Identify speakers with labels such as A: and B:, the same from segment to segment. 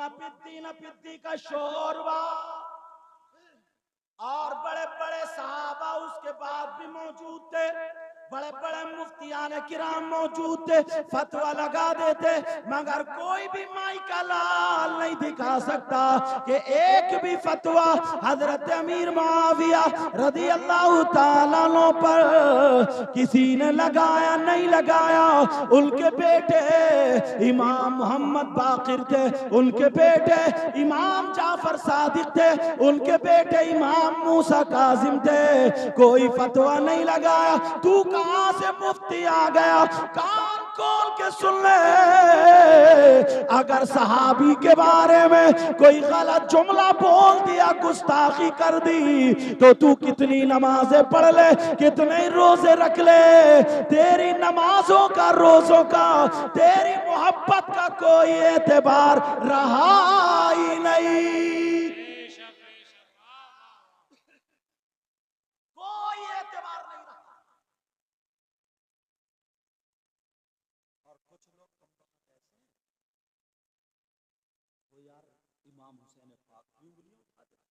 A: نہ پدی کا شوربا، اور بڑے بڑے صحابہ اس کے بعد بھی موجود تھے، بڑے بڑے مفتیان کرام موجود تھے، فتویٰ لگا دیتے، مگر کوئی بھی مائی کا لال نہیں دکھا سکتا کہ ایک بھی فتویٰ حضرت امیر معاویہ رضی اللہ تعالیٰ عنہ پر کسی نے لگایا نہیں لگایا۔ ان کے بیٹے امام محمد باقر تھے، ان کے بیٹے امام جعفر صادق تھے، ان کے بیٹے امام موسیٰ کاظم تھے، کوئی فتویٰ نہیں لگایا۔ تو کہاں سے مفتی آ گیا؟ کان کھول کے سن لے، اگر صحابی کے بارے میں کوئی غلط جملہ بول دیا، گستاخی کر دی، تو کتنی نمازیں پڑھ لے، کتنے روزے رکھ لے، تیری نمازوں کا، روزوں کا، تیری محبت کا کوئی اعتبار رہا ہی نہیں، کوئی اعتبار نہیں رہا۔ اور کچھ لوگ کم وقت ایسے ہیں، وہ یار امام حسین پاک کی انگلیوں اٹھاتے ہیں،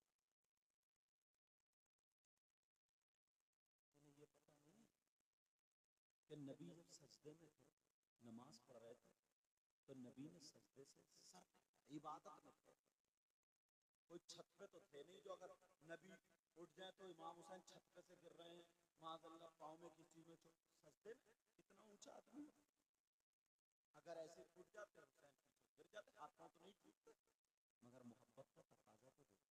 A: انہیں یہ پتہ نہیں کہ نبی جب سجدے میں تھے، نماز پڑھ رہے تھے، تو نبی نے سجدے سے سر عبادت میں تھے، کوئی چھت پہ تو تھے نہیں جو اگر نبی اٹھ جائیں تو امام حسین چھت پہ سے گر رہے ہیں، معاذ اللہ پاؤں میں کسی میں سجدے میں، اتنا اونچا آدمی، اگر ایسے ٹوٹ جاتے حسین پیچھے گر جاتے، ہاتھوں تو نہیں ٹوٹتے، مگر محبت کا تقاضا تو دیکھتے،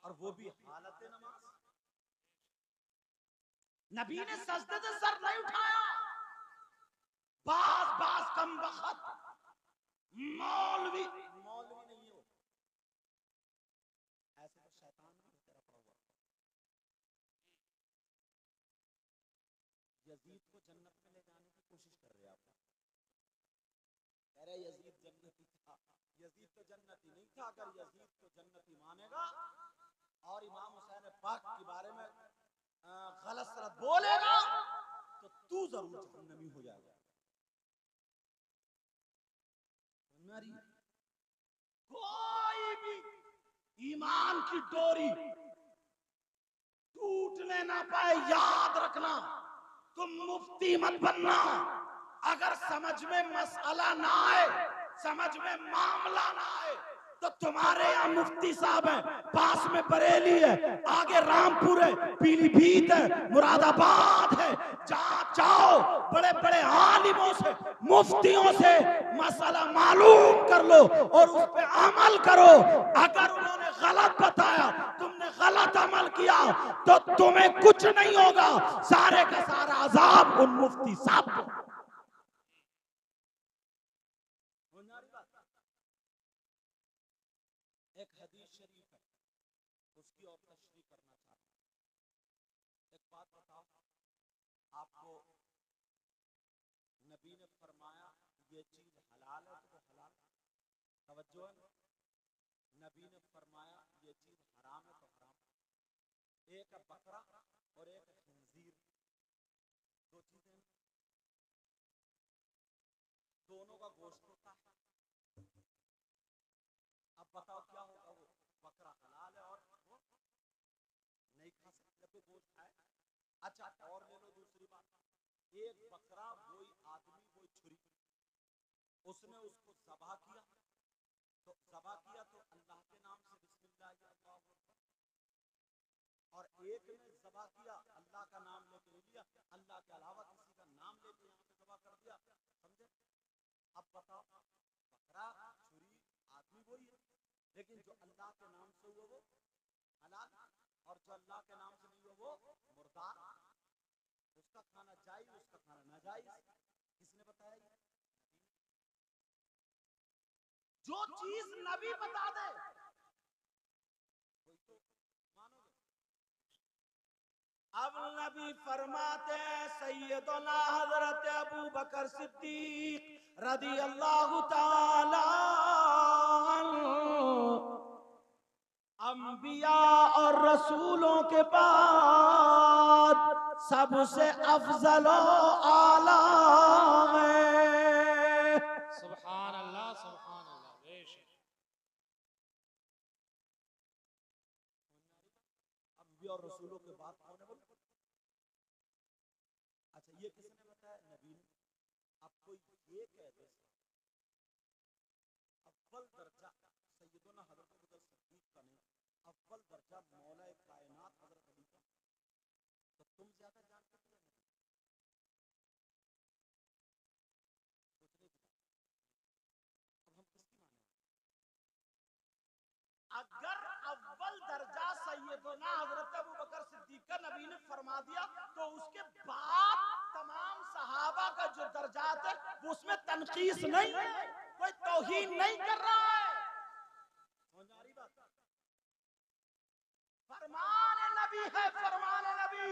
A: اور وہ بھی حالت نماز۔ نبی نے سجدے سے سر نہیں اٹھایا، بعض کم وقت مولوی نہیں ہو، ایسے تو شیطان نہیں تیرا پڑا ہوا، یزید کو جنت میں لے جانے کی کوشش کر رہے آپ، کہہ رہے یزید جنتی تھا، یزید تو جنتی نہیں تھا، اگر یزید کو جنتی مانے گا اور امام حسین پاک کے بارے میں غلط سلط بولے گا تو ضرور جہنمی ہو جائے گا۔ کوئی بھی ایمان کی ڈوری ٹوٹنے نہ پائے، یاد رکھنا، تم مفتی مت بننا، اگر سمجھ میں مسئلہ نہ آئے، سمجھ میں معاملہ نہ آئے، تو تمہارے یہاں مفتی صاحب ہیں، پاس میں بریلی ہے، آگے رامپور ہے، پیلی بھیت ہے، مراد آباد ہے، جہاں چاہو بڑے بڑے عالموں سے، مفتیوں سے مسئلہ معلوم کر لو اور اس پہ عمل کرو۔ اگر انہوں نے غلط بتایا، تم نے غلط عمل کیا، تو تمہیں کچھ نہیں ہوگا، سارے کا سارا عذاب ان مفتی صاحب کو۔ ایک حدیث شریف ہے، اس کی اور تشریح کرنا چاہتا ہوں۔ ایک بات بتاؤ، آپ کو نبی نے فرمایا یہ چیز حلال ہے تو وہ حلال، توجہ ہے، نبی نے فرمایا یہ چیز حرام ہے تو حرام، ایک ہے بکرا اور ایک ہے خنزیر، دو چیزیں ہیں، دونوں کا گوشت ہوتا ہے، اب بتاؤ کیا ہوگا، وہ بکرا حلال ہے اور وہ نہیں کھا سکتے جب گوشت ہے۔ اچھا اور لے لو دوسری بات، ایک بکرا وہی آدمی وہی چھری، اس نے اس کو ذبح کیا، تو ذبح کیا تو اللہ کے نام سے بسم اللہ یا اللہ اکبر، اور ایک نے ذبح کیا اللہ کا نام لے کے نہیں لیا، اللہ کے علاوہ کسی کا نام لے کے یہاں پہ ذبح کر دیا، سمجھے؟ اب بتاؤ بکرا چھری آدمی وہی ہے، لیکن جو اللہ کے نام سے ہوا وہ حلال، اور جو اللہ کے نام سے نہیں ہوا وہ مردار، اس کا کھانا جائز، اس کا کھانا ناجائز، کس نے بتایا یہ؟ جو چیز نبی بتا دے وہی تو مانو گے۔ اب نبی فرماتے ہیں سیدنا حضرت ابو بکر صدیق رضی اللہ تعالی عنہ، انبیاء اور رسولوں کے بعد سب سے افضل و اعلیٰ ہیں،
B: سبحان اللہ سبحان اللہ بے شک.
A: انبیاء اور رسولوں کے بعد کون ہے بولو؟ اچھا یہ کس نے بتایا؟ نبی نے. اب کوئی یہ کہہ دے اول درجہ سیدنا حضرت ابوبکر صدیق کا نہیں، اول درجہ مولا کائنات حضرت علی کا، تو تم زیادہ جانتے ہو یا نہیں؟ کچھ نہیں پتا. اب ہم کس کی مانیں؟ اگر اول درجہ سیدنا حضرت ابوبکر صدیق کا نبی نے فرما دیا تو اس کے بعد تمام صحابہ کا جو درجات ہے وہ اس میں تنقیص نہیں ہے، کوئی توہین نہیں کر رہا ہے. سمجھ آ رہی بات؟ فرمان نبی ہے، فرمان نبی.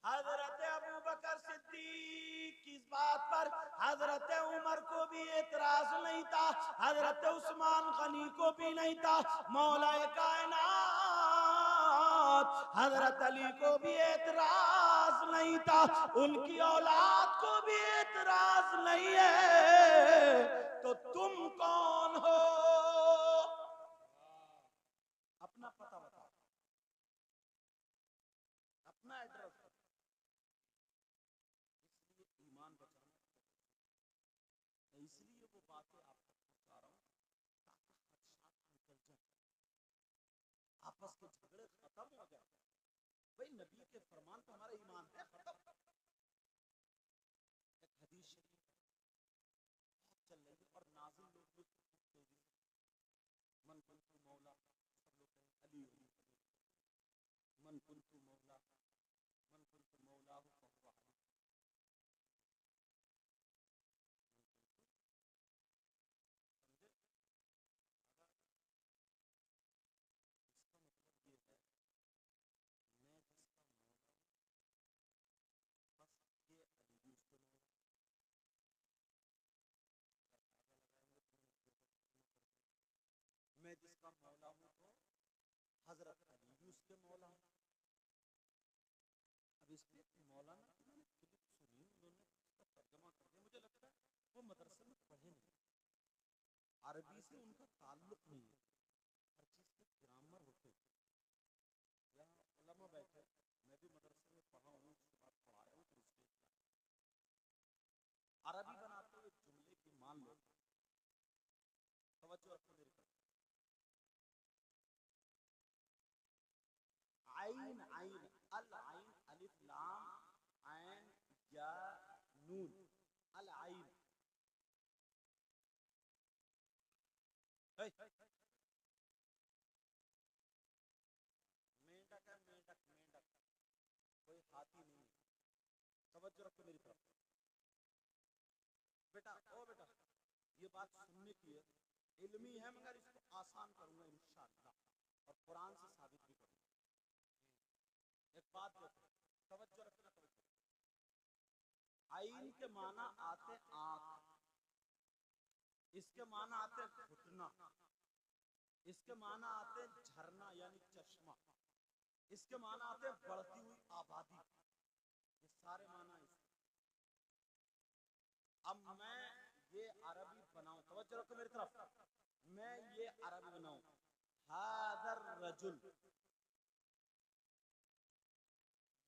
A: حضرت ابوبکر صدیق کی اس بات پر حضرت عمر کو بھی اعتراض نہیں تھا، حضرت عثمان غنی کو بھی نہیں تھا، مولا کائنات حضرت علی کو بھی اعتراض نہیں تھا، ان کی اولاد کو بھی اعتراض نہیں ہے. تو تم کون ہو؟ اپنا پتہ بتاؤ، اپنا ایڈریس. اس لیے ایمان بچانا، اس لیے وہ باتیں آپ کو بتا رہا ہوں تاکہ خدشات نکل جائیں، آپس کے جھگڑے ختم ہو جائیں. بھئی نبی کے فرمان تو ہمارا ایمان ہے ختم. ایک حدیث شریف بہت چل رہی ہے اور نازل لوگ بھی تیزی سے من کنتو مولا، سب لوگ کہیں علی علی من کنتو مولا، من کنتو مولا فہو علی. سمجھے؟ اگر اس کا مطلب یہ ہے میں جس کا مولا ہوں بس یہ علی بھی اس کے مولا. میں جس کا مولا ہوں تو حضرت علی بھی اس کے مولا ہوں. اب اس پہ مولانا کی میں نے کلپ سنی، انہوں نے اس کا ترجمہ کر دیا. مجھے لگتا ہے وہ مدرسے میں پڑھے نہیں، عربی سے ان کا تعلق نہیں ہے. ہر چیز کے گرامر ہوتے یہاں علماء بیٹھے، میں بھی مدرسے میں پڑھا ہوں، اس کے بعد پڑھایا ہوں، پھر اسٹیج پہ عربی بناتے ہوئے جملے کی مان لو. توجہ رکھو میری طرف. عین عین العین الف لام عین یا نون العین. مینڈک ہے، مینڈک مینڈک، کوئی ہاتھی نہیں. توجہ رکھو میری طرف. بیٹا او بیٹا یہ بات سننے کی ہے، علمی ہے مگر اس کو آسان کروں گا انشاءاللہ اور قرآن سے ثابت بھی کروں گا. ایک بات دیکھو، توجہ رکھنا. توجہ. عین کے معنی آتے آنکھ، اس کے معنی آتے گھٹنا، اس کے معنی آتے جھرنا یعنی چشمہ، اس کے معنی آتے بڑھتی ہوئی آبادی. یہ سارے معنی اس. اب میں یہ عربی بناؤں، توجہ رکھو میری طرف، میں یہ عربی بناؤں هذا الرجل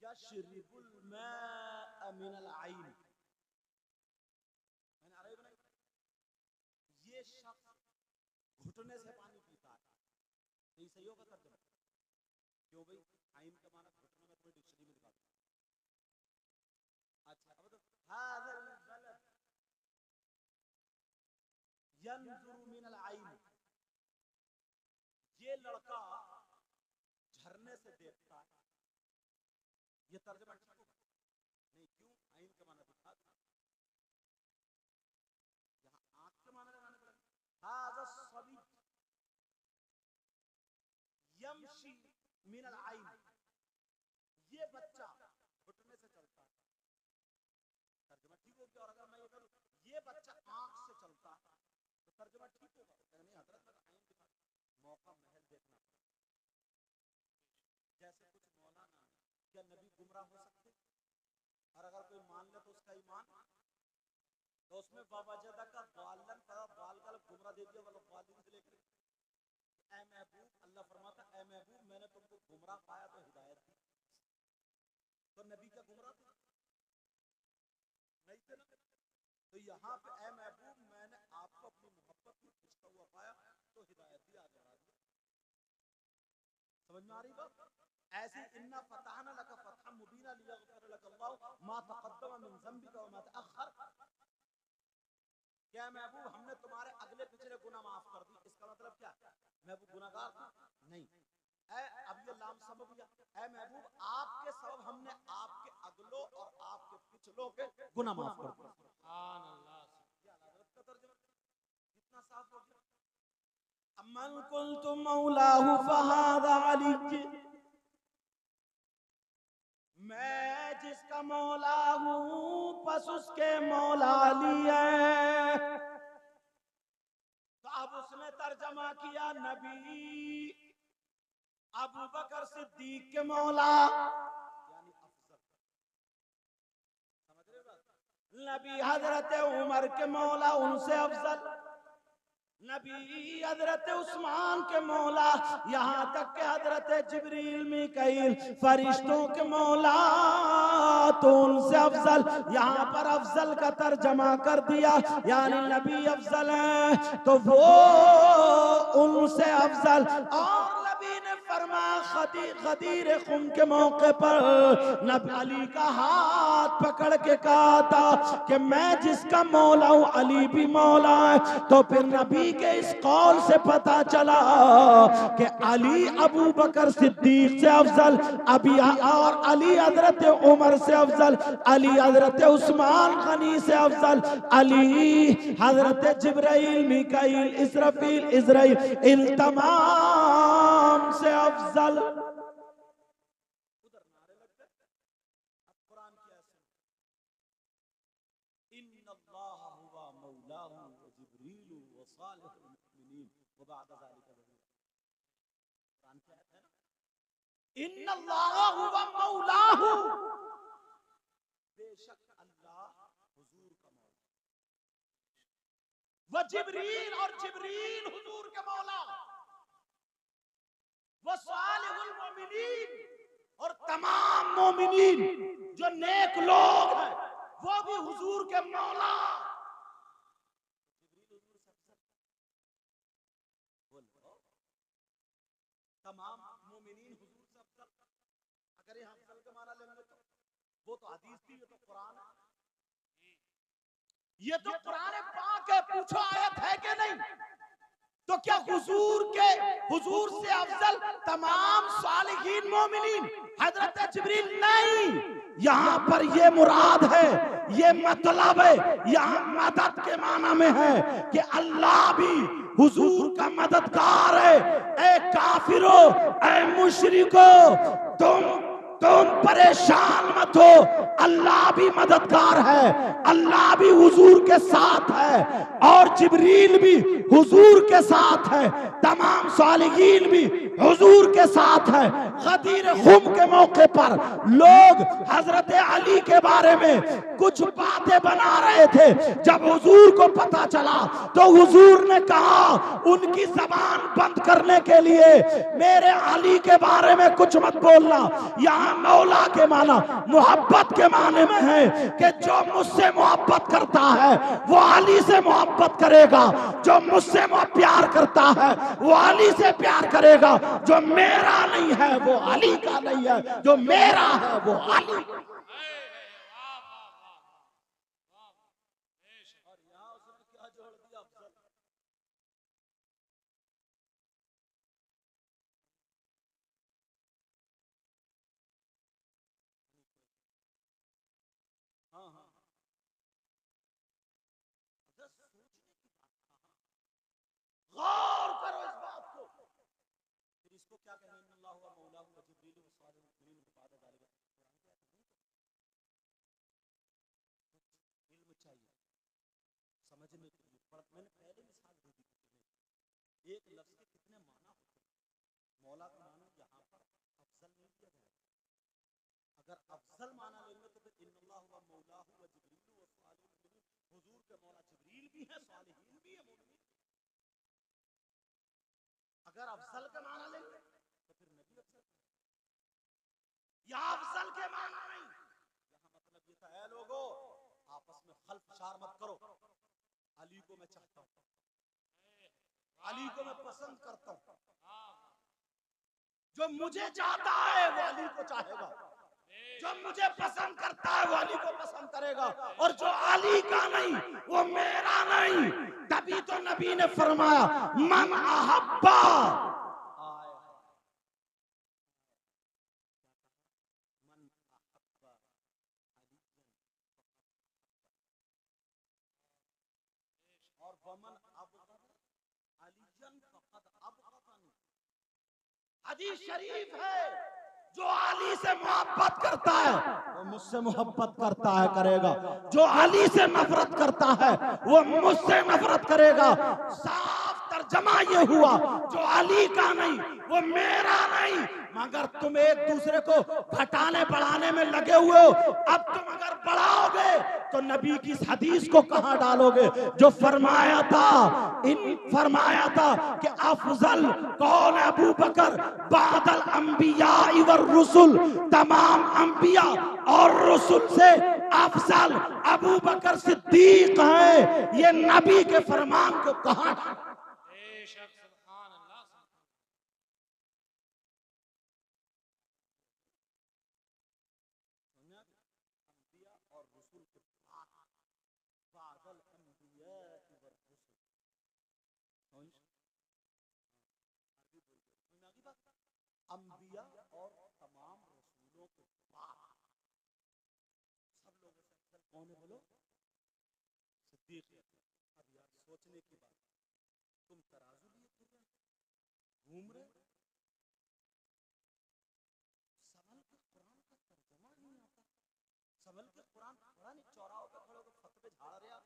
A: یشرب الماء من العین. میں نے عربی بنائی، یہ شخص گھٹنے سے پانی پیتا ہے. یہ صحیح ہوگا ترجمہ؟ کیوں بھائی؟ عین کا معنی گھٹنے میں تمہیں ڈکشنری میں دکھا دوں. اچھا اب تو هذا البلد ينظر من العین، یہ لڑکا جھرنے سے دیکھتا ہے. یہ ترجمہ ٹھیک ہوگا؟ نہیں. کیوں؟ عین کا معنی دکھا دوں، یہاں آنکھ کے معنی لگانے پڑے. هذا الصبی یمشی من العین، یہ بچہ گھٹنے سے چلتا ہے. ترجمہ ٹھیک ہو گیا. اور اگر میں یہ کروں یہ بچہ آنکھ سے چلتا ہے تو ترجمہ ٹھیک ہوگا؟ نہیں حضرت میں عین دکھا. موقع محل دیکھنا پڑا. جیسے کچھ مولانا کیا نبی گمراہ ہو سکتے؟ اور اگر کوئی مان لے تو اس کا ایمان میں ووجدک ضالن ضال کا گمراہ دے دیا والا ضالین سے لے کر اے محبوب اللہ فرماتا اے محبوب میں نے تم کو گمراہ پایا تو ہدایت دی تو نبی کا گمراہ تھا نہیں تھے نا تو یہاں پہ اے محبوب میں نے آپ کو اپنی محبت میں کھینچتا ہوا پایا تو ہدایت دی آگے بڑھا دیا سمجھ میں آ رہی بات ایسی انا فتحنا لك فتحا مبینا لیغفر لك الله ما تقدم من ذنبك وما تأخر کیا محبوب ہم نے تمہارے اگلے پچھلے گناہ معاف کر دی اس کا مطلب کیا محبوب گناہگار تھا نہیں اے اب یہ لام سبب یا اے محبوب آپ کے سبب ہم نے آپ کے اگلوں اور آپ کے پچھلوں کے گناہ معاف کر دی
B: سبحان اللہ
A: کیا حضرت کا ترجمہ کتنا صاف ہو گیا امن قلت مولاه فهذا علی میں جس کا مولا ہوں پس اس کے مولا علی ہے تو اب اس نے ترجمہ کیا نبی ابو بکر صدیق کے مولا یعنی افضل سمجھ رہے بات نبی حضرت عمر کے مولا ان سے افضل نبی حضرت عثمان کے مولا یہاں تک کہ حضرت جبریل میکائیل فرشتوں کے مولا تو ان سے افضل یہاں پر افضل کا ترجمہ کر دیا یعنی نبی افضل ہے تو وہ ان سے افضل اور نبی نے فرمایا غدیر خم کے موقع پر نبی علی کا ہاتھ پکڑ کے کہا تھا کہ میں جس کا مولا ہوں علی بھی مولا ہے تو پھر نبی کے اس قول سے پتا چلا کہ علی ابو بکر صدیق سے افضل ابھی اور علی حضرت عمر سے افضل علی حضرت عثمان غنی سے افضل علی حضرت جبرائیل میکائیل اسرافیل عزرائیل ان تمام سے افضل ادھر نعرے لگتے اب قرآن کی ایسے ان اللہ ہوا مولاہ وجبریل وصالح المؤمنین وبعد ذلك ظہیر قرآن کی آیت ہے نا ان اللہ ہوا مولاہ بے شک اللہ حضور کا مولا وجبریل اور جبریل حضور کے مولا وصالح المؤمنین اور تمام مومنین جو نیک لوگ ہیں وہ بھی حضور کے مولا تمام مومنین حضور سے افضل اگر یہ افضل کے معنی لیں گے تو وہ تو حدیث تھی یہ تو قرآن ہے یہ تو قرآن پاک ہے پوچھو آیت ہے کہ نہیں تو کیا حضور سے افضل تمام صالحین مومنین حضرت جبریل نہیں یہاں پر یہ مراد ہے یہ مطلب ہے یہاں مدد کے معنی میں ہے کہ اللہ بھی حضور کا مددگار ہے اے کافرو اے مشرکو تم پریشان مت ہو اللہ بھی مددگار ہے اللہ بھی حضور کے ساتھ ہے اور جبریل بھی حضور کے ساتھ ہے تمام صالحین بھی حضور کے ساتھ ہے غدیر خم کے موقع پر لوگ حضرت علی کے بارے میں کچھ باتیں بنا رہے تھے جب حضور کو پتا چلا تو حضور نے کہا ان کی زبان بند کرنے کے لیے میرے علی کے بارے میں کچھ مت بولنا یہاں مولا کے معنی محبت کے معنی میں ہے کہ جو مجھ سے محبت کرتا ہے وہ علی سے محبت کرے گا جو مجھ سے پیار کرتا ہے وہ علی سے پیار کرے گا جو میرا نہیں ہے وہ علی کا نہیں ہے جو میرا ہے وہ علی اور یہاں اس نے کیا جوڑ دیا افضل ہاں ہاں غور کرو اس بات کو پھر اس کو کیا کہیں ان اللہ ہوا مولا ہوا جبریل وصالح المؤمنین وبعد ذلك علم چاہیے سمجھنے کے لیے میں نے پہلے مثال دے دی ایک لفظ کے کتنے معنی ہوتے ہیں مولا کا معنی یہاں پر افضل نہیں کیا جائے اگر افضل معنی لیں گے تو پھر ان اللہ ہوا مولا ہوا جبریل وصالح المؤمنین حضور کے مولا بھی ہیں صالحین بھی ہیں مومنین. اگر افضل کے معنی لیں گے تو پھر نبی افضل یا افضل کے معنی نہیں. یہاں مطلب یہ تھا اے لوگو آپس میں خلف شار مت کرو. علی کو میں چاہتا ہوں, علی کو میں پسند کرتا ہوں, جو مجھے چاہتا ہے وہ علی کو چاہے گا, جو مجھے پسند کرتا ہے وہ علی کو پسند کرے گا, اور جو علی کا نہیں وہ میرا نہیں. تبھی تو نبی نے فرمایا من احبا, من احب علی اور ومن ابغض علی فقد ابغضنی. حدیث شریف ہے جو علی سے محبت کرتا ہے وہ مجھ سے محبت کرتا ہے کرے گا, جو علی سے نفرت کرتا ہے وہ مجھ سے نفرت کرے گا. صاف ترجمہ یہ ہوا جو علی کا نہیں وہ میرا نہیں. مگر تم ایک دوسرے کو گھٹانے بڑھانے میں لگے ہوئے ہو. اب تم اگر بڑھاؤ گے تو نبی کی اس حدیث کو کہاں ڈالو گے جو فرمایا تھا کہ افضل کون ابو بکر بعد الانبیاء والرسل, تمام انبیاء اور رسل سے افضل ابو بکر صدیق ہیں. یہ نبی کے فرمان کو کہاں ڈالو.
B: بے شک سبحان اللہ.
A: انبیاء اور رسول کے بعد الانبیاء والرسل. انبیاء اور تمام رسولوں کے بعد سب لوگوں سے افضل کون ہے بولو؟ صدیق. اب یار سوچنے کی بات, تم ترازو لیے پھر رہے گھوم رہے سوال کے قرآن کا ترجمہ نہیں آتا. سوال کے قرآن پڑھا نہیں, چوراہوں پہ کھڑے ہو کے فتوے جھاڑ رہا.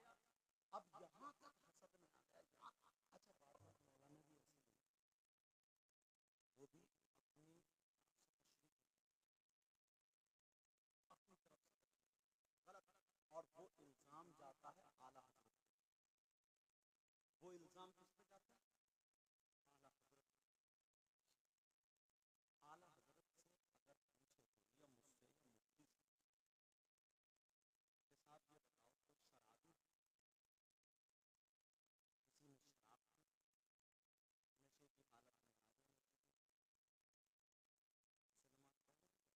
A: اب یہاں تک حسد میں آ گیا. اچھا بات مولانا بھی ایسی وہ بھی اپنی طرف سے غلط, اور وہ الزام جاتا ہے اعلیٰ حضرت. وہ الزام کس پہ جاتا ہے؟ اعلیٰ حضرت. اعلیٰ حضرت سے اگر پوچھے تو یا مجھ سے یا مفتی سے کہ صاحب یہ بتاؤ کوئی شرابی کسی نے شراب کی نشے کی حالت میں حاضر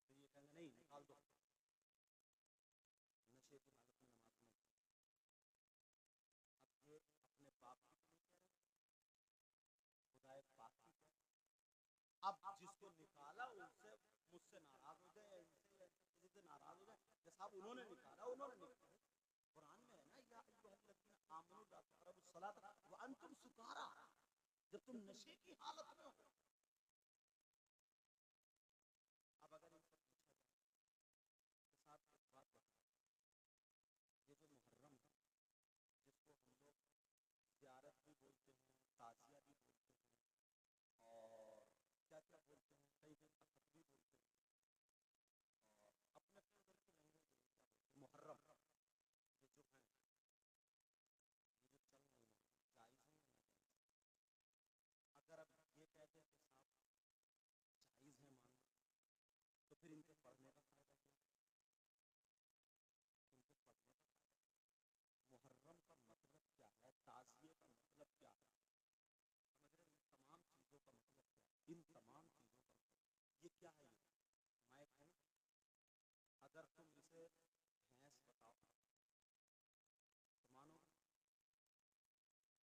A: پھر یہ کہیں گے نہیں نکال دو, نشے کی حالت میں نماز نہیں. اب یہ اپنے باپ کی تو نہیں کہہ رہے, خدا پاک کی کہہ رہے. اب جس کو نکالا ان سے مجھ سے ناراض ہو جائے, کسی سے ناراض ہو جائے کہ صاحب انہوں نے نکالا, انہوں نے نکالا. قرآن میں ہے نا یا ایھا الذین آمنوا لا تقربوا الصلاۃ وانتم سکارا, جب تم نشے کی حالت میں ہو. اب اگر ان سے پوچھا جائے کہ صاحب ایک بات بتاؤ, یہ جو محرم ہے جس کو ہم لوگ زیارت بھی بولتے ہیں, تعزیہ بھی بولتے ہیں, اور کیا کیا بولتے ہیں, کئی دن اخت بھی بولتے ہیں, اور اپنے اپنے ادھر کی لینگویج کیا بولتے ہیں. محرم یہ جو ہے یہ جو چل رہی ہے جائز ہے یا ناجائز؟ اگر اب یہ کہتے ہیں کہ صاحب جائز ہے ماننا, تو پھر ان کے پڑھنے کا فائدہ کیا؟ ان کے پڑھنے کا فائدہ. محرم کا مطلب کیا ہے, تعزیے کا مطلب کیا ہے, سمجھ رہے ہیں؟ تمام چیزوں کا مطلب کیا ہے, ان تمام چیزوں کا مطلب یہ کیا ہے. یہ مائک ہے نا, اگر تم اسے بھینس بتاؤ تو مانو گے؟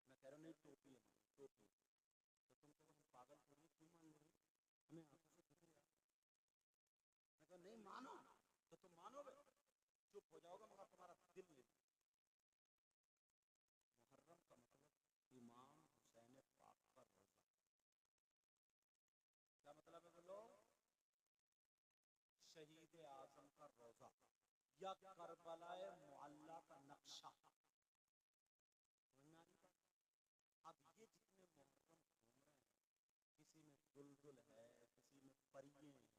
A: میں کہہ رہا ہوں نہیں ٹوپی ہے, ٹوپی, تو تم کہو ہم پاگل تھوڑی کیوں مان لیں گے, ہمیں آنکھوں سے دکھ رہا. میں کہا نہیں مانو تو تم مانو گے, چپ ہو جاؤ گے مگر تمہارا دل نہیں. محرم کا مطلب امام حسین پاک کا روزہ. کیا مطلب ہے بولو؟ شہید اعظم کا روزہ یا کربلا معلی کا نقشہ. اب یہ جتنے محرم گھوم رہے ہیں, کسی میں بلبل ہے, کسی میں پریے ہیں,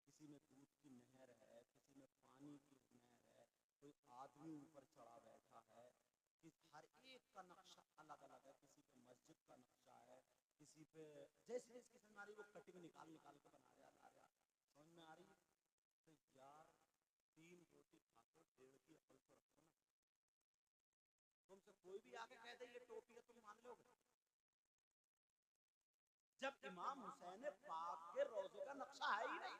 A: کسی میں دودھ کی نہر ہے, کسی میں پانی کی نہر ہے, کوئی آدمی اوپر چڑھا بیٹھا ہے, ہر جیسے اس کی سمجھ آ رہی وہ کٹنگ نکال نکال کے بنا رہا لا رہا سمجھ میں آ رہی تو یار 3 روٹی کھا کے 1.5 کی عقل تو رکھو نا. تم سے کوئی بھی آ کے کہہ دے یہ ٹوپی ہے تم مان لو گے؟ جب امام حسین پاک کے روضے کا نقشہ ہے ہی نہیں,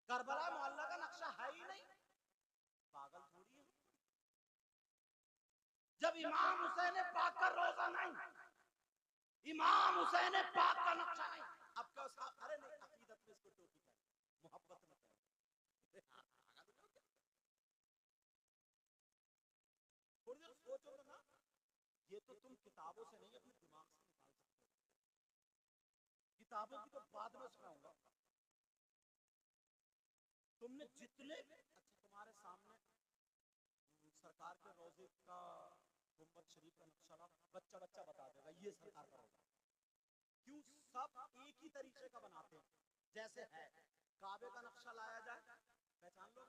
A: کربلا محلہ کا نقشہ ہے ہی نہیں, پاگل تھوڑی ہے. جب امام حسین پاک کا روضہ نہیں, امام حسین پاک کا نقشہ نہیں, اب کیا اس کا ارے نہیں عقیدت میں اس کو ٹوپی ہے, محبت میں ہے. تھوڑی دیر سوچو نا, یہ تو تم کتابوں سے نہیں اپنے دماغ سے نکال سکتے ہو. کتابوں کی تو بعد میں سناؤں گا. تم نے جتنے اچھا تمہارے سامنے سرکار کے روضے کا گنبد شریف کا نقشہ بچہ بچہ بتا دے گا یہ سرکار کا روضہ. کیوں سب ایک ہی طریقے کا بناتے ہیں جیسے ہے. کعبے کا نقشہ لایا جائے پہچان لو,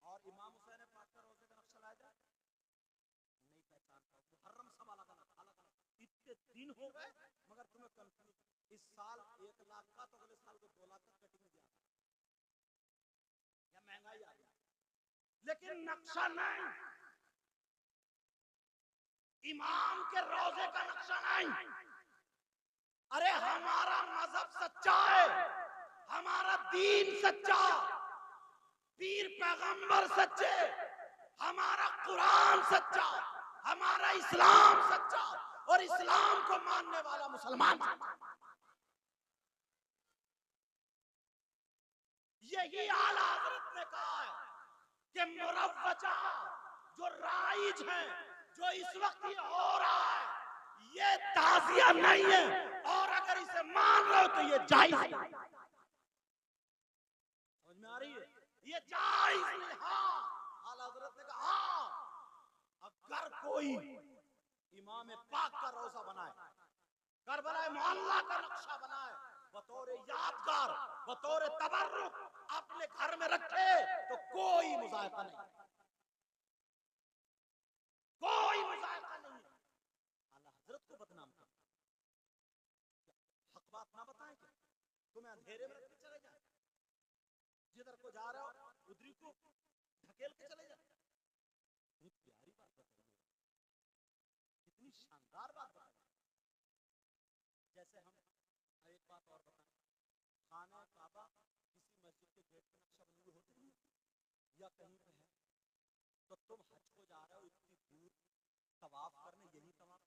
A: اور امام حسین پاک کا روضے کا نقشہ لایا جائے نہیں پہچان پاؤ. محرم سب الگ الگ الگ الگ. اتنے دن ہو گئے مگر تمہیں کنفیوز. اس سال 1 لاکھ کا تو اگلے سال کو 2 لاکھ کا کٹنگ دیا تھا یا مہنگائی آ گئی, لیکن نقشہ نہیں. امام کے روضے کا نقشہ نہیں. ارے ہمارا مذہب سچا ہے, ہمارا دین سچا, پیر پیغمبر سچے, ہمارا قرآن سچا, ہمارا اسلام سچا, اور اسلام کو ماننے والا مسلمان. یہی اعلیٰ حضرت نے کہا ہے کہ مروجہ جو رائج ہیں, جو اس وقت یہ ہو رہا ہے یہ تعزیہ نہیں ہے, اور اگر اسے مان لو تو یہ جائز ہے. سمجھ میں آ رہی ہے؟ یہ جائز نہیں. ہاں اعلیٰ حضرت نے کہا اگر کوئی امام پاک کا روضہ بنائے, کربلا معلیٰ کا نقشہ بنائے, بطور یادگار بطور تبرک اپنے گھر میں رکھے تو کوئی مذائقہ نہیں, کوئی مذائقہ نہیں. اعلیٰ حضرت کو بدنام کر حق بات نہ بتائیں کہ تمہیں اندھیرے میں رکھ کے چلے جائیں, جدھر کو جا رہے ہو ادھر کو دھکیل کے چلے جائیں. کتنی پیاری بات بتائیے, کتنی شاندار بات بتائیے. جیسے ہم ایک بات اور بتائیں, خانہ کعبہ کسی مسجد کے گیٹ پہ نقشہ بنے ہوئے ہوتے ہیں یا کہیں پہ ہے, تو تم حج کو جا رہے ہو اتنی دور طواف کرنے, یہی طواف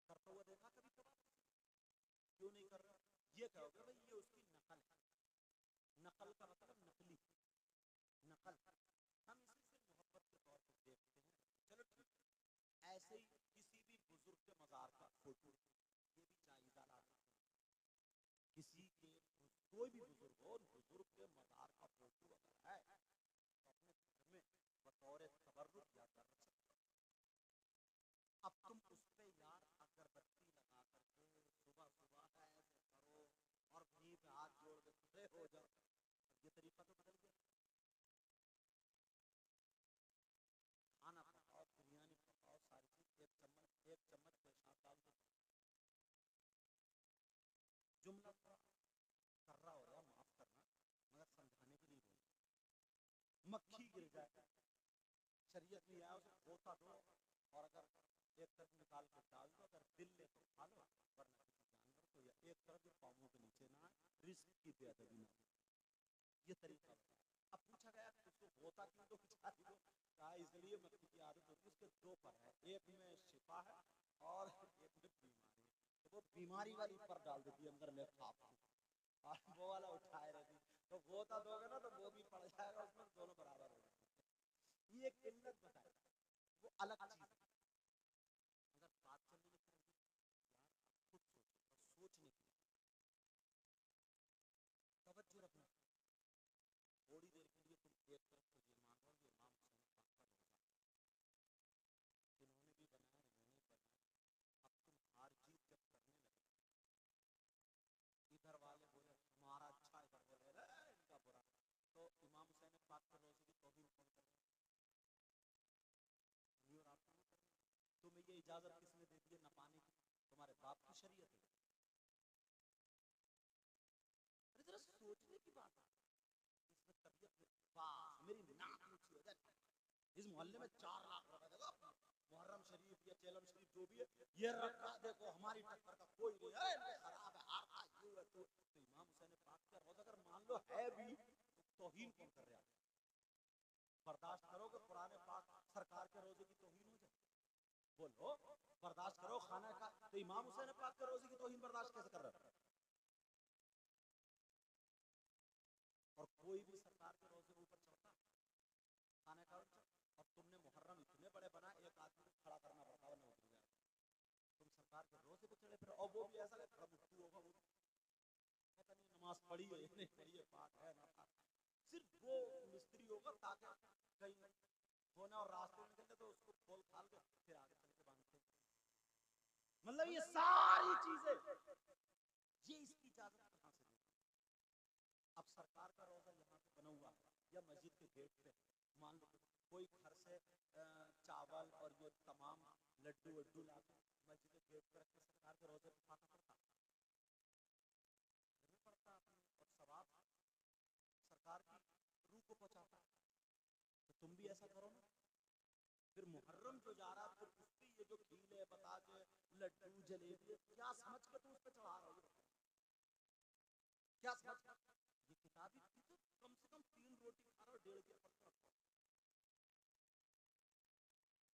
A: کرتا ہوا دیکھا کبھی طواف؟ کیوں نہیں کر رہا؟ یہ کہو گے بھائی یہ اس کی نقل ہے. نقل کا مطلب نقلی نقل, ہم اسی سے محبت کے طور پر دیکھتے ہیں. چلو ٹھیک, ایسے ہی کسی بھی بزرگ کے مزار کا فوٹو یہ بھی جائزہ لا سکتے ہیں. کسی کے کوئی بھی بزرگ ہو, بزرگ کے مزار کا فوٹو اگر ہے تو اپنے گھر میں بطور تبرک یا کر رکھ سکتے. اب تم اس پہ یار اگربتی لگا کر کے صبح صبح ایسے کرو اور وہیں پہ ہاتھ جوڑ کے کھڑے ہو جاؤ, یہ طریقہ تو بدل گیا. کھانا پکاؤ, بریانی پکاؤ, ساری چیز ایک چمچ پیشاب ڈال دو. جملہ کر رہا ہو رہا, معاف کرنا مگر سمجھانے کے لیے بول. مکھی گر جائے, شریعت میں آیا اسے ہوتا دو, اور اگر ایک طرف نکال کے ڈال دو, اگر دل لے تو کھا لو, ورنہ کسی جانور کو, یا ایک طرف جو پاؤں کے نیچے نہ آئے, رزق کی بے ادبی نہ ہو. یہ طریقہ بتا. اب پوچھا گیا کہ اس کو ہوتا کیوں, تو بیچاری کو کہا اس لیے مکھی کی عادت ہوتی ہے, اس کے 2 پر ہے, ایک میں شفا ہے اور ایک میں بیماری ہے. تو وہ بیماری والی پر ڈال دیتی ہے اندر میں کھاپ, اور وہ والا اٹھائے رہتی. تو ہوتا دو گے نا تو وہ بھی پڑ جائے گا, اس میں دونوں برابر ہو جائیں گے. یہ ایک علت بتائی, وہ الگ چیز ہے. اگر بات چلنے لگتی ہے یار آپ خود سوچو, اور سوچنے کی توجہ رکھنا. تھوڑی دیر کے لیے تم ایک طرف تو یہ مان رہو یہ امام حسین پاک کا روزہ انہوں نے بھی بنایا, انہوں نے بنایا. اب تم ہار جیت جب کرنے لگے, ادھر والے بولے ہمارا اچھا, ادھر بولے ان کا برا, تو امام حسین پاک کے روزے کی توہین کون کرے؟ اور آپ کو نہیں کرنا. تمہیں یہ اجازت کس نے دے دی؟ ہوتی ہے نہ پانی کی، تمہارے باپ کی شریعت ہے. ذرا سوچنے کی بات ہے. اس میں طبیعت میں باس میری ناک اونچی ہو جاتی ہے. اس محلے میں 4 لاکھ روپے دیکھو محرم شریف یا چیلم شریف جو بھی ہے یہ رکھا دیکھو ہماری ٹکر کا کوئی نہیں ہے. ان کے خراب ہے آقا یوں ہے تو امام حسین پاک کا روزہ اگر مان لو ہے بھی تو توہین کون کر رہا ہے؟ برداشت کرو کہ قرآن پاک سرکار کے روزے کی توہین ہو جائے؟ بولو برداشت کرو خانہ کا تو امام حسین پاک کے روزے کی توہین برداشت کیسے کر رہا ہے؟ اور کوئی بھی سرکار کے روزے کے اوپر چڑھتا خانہ کا اور تم نے محرم اتنے بڑے بنا ایک آدمی کو کھڑا کرنا پڑتا ہے نہ اتر جائے. تم سرکار کے روزے پہ چڑھے پھر اور وہ بھی ایسا کہ مفتی ہوگا وہ پتہ نہیں نماز پڑھی ہے نہیں پڑھی ہے پاک ہے نہ پاک صرف وہ مستری ہوگا تاکہ کہیں ہونا اور راستے میں نکلتے تو اس کو کھول کھال کے پھر آگے چل کے باندھتے. مطلب یہ ساری چیزیں یہ اس کی اجازت کہاں سے دیتی؟ اب سرکار کا روزہ یہاں پہ بنا ہوا ہے یا مسجد کے گیٹ پہ مان لو کوئی گھر سے چاول اور یہ تمام لڈو وڈو لا کے مسجد کے گیٹ پہ رکھ کے سرکار کے روزے پہ کھانا پڑتا نہیں پڑتا اور ثواب سرکار کی روح کو پہنچاتا ہے. تو تم بھی ایسا کرو نا. پھر محرم جو جا رہا ہے پھر اس کی یہ جو کھیلے بتاجے لڈو جلیبی کیا سمجھ کے تم اس پہ چڑھا رہے ہو؟ کیا سمجھ کر یہ کتابی تھی تو کم سے کم 3 روٹی کھا رہا اور 1.5 دن پڑتا رکھو.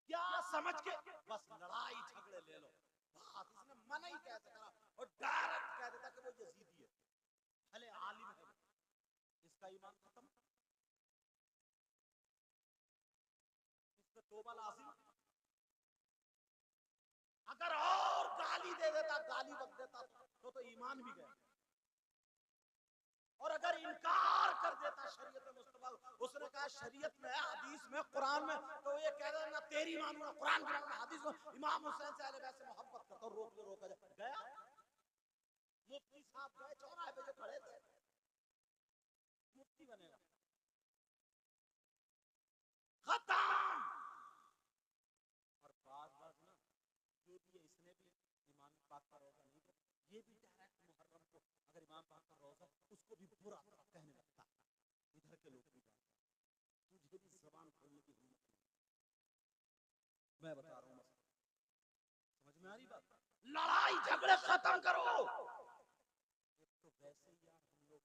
A: کیا سمجھ کے بس لڑائی جھگڑے لے لو بات اس نے منع ہی کیسے کرا اور ڈائریکٹ کہہ دیتا کہ وہ یزیدی ہے بھلے عالم ہے اس کا ایمان ختم. اس پہ توبہ لازم. اگر اور گالی دے دیتا گالی بک دیتا تو ایمان بھی گیا. اور اگر انکار کر دیتا شریعت مصطفیٰ اس نے کہا شریعت میں حدیث میں قرآن میں تو یہ کہہ رہا نہ تیری مانوں نہ قرآن کی مانوں حدیث میں امام حسین سے اہل بیت سے محبت کرتا ہوں روک لے روکا جائے گیا. مفتی صاحب گئے چوراہے پہ جو کھڑے تھے مفتی بنے گا ختم. اور بعض نا جو بھی اس نے بھی امام پاک کا روزہ نہیں کیا یہ بھی ڈائریکٹ محرم کو اگر امام پاک کا روزہ اس کو بھی برا کہنے لگتا. ادھر کے لوگ بھی جانتے تجھے بھی زبان کھولنے کی ہمت نہیں. میں بتا رہا ہوں مسئلہ سمجھ میں آ رہی بات. لڑائی جھگڑے ختم کرو. ایک تو ویسے ہی یار ہم لوگ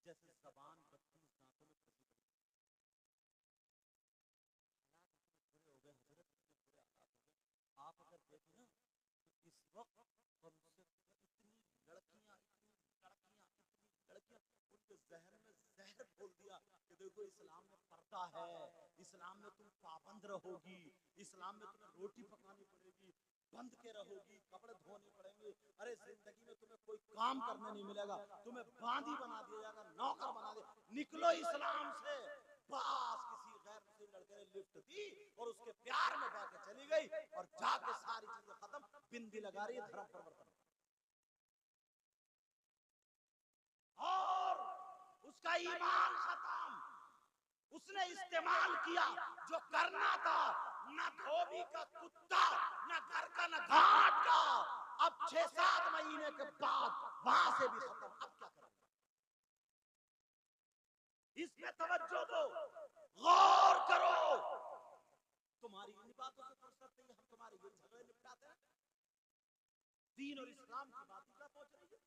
A: جیسے زبان 32 دانتوں میں پھنسی پڑی حالات اتنے برے ہو گئے حضرت اتنے برے حالات ہو گئے. آپ اگر دیکھیں نا تو اس وقت کم سے اتنی لڑکیاں ان کے ذہن میں زہر بول دیا کہ دیکھو اسلام میں پردہ ہے اسلام میں تم پابند رہو گی اسلام میں تمہیں روٹی پکانی پڑے گی بند کے رہو گی کپڑے دھونے پڑیں گے. ارے زندگی میں تمہیں کوئی کام کرنے نہیں ملے گا تمہیں باندھی بنا دیا جائے گا نوکر بنا دیا. نکلو اسلام سے. بس کسی غیر مسلم لڑکے نے لفٹ دی اور اس کے پیار میں بہ کے چلی گئی اور جا کے ساری چیزیں ختم. بندی لگا رہی ہے دھرم پرورتن اور اس کا ایمان ختم. اس نے استعمال کیا جو کرنا تھا نہ دھوبی کا کتا نہ گھر کا نہ گھاٹ کا. اب 6-7 مہینے کے بعد وہاں سے بھی ختم. اب کیا کریں اس میں توجہ دو غور کرو. تمہاری ان باتوں سے فرصت نہیں ہم تمہاری یہ جھگڑے نپٹاتے ہیں. دین اور اسلام کی بات کیا پہنچ رہی ہے.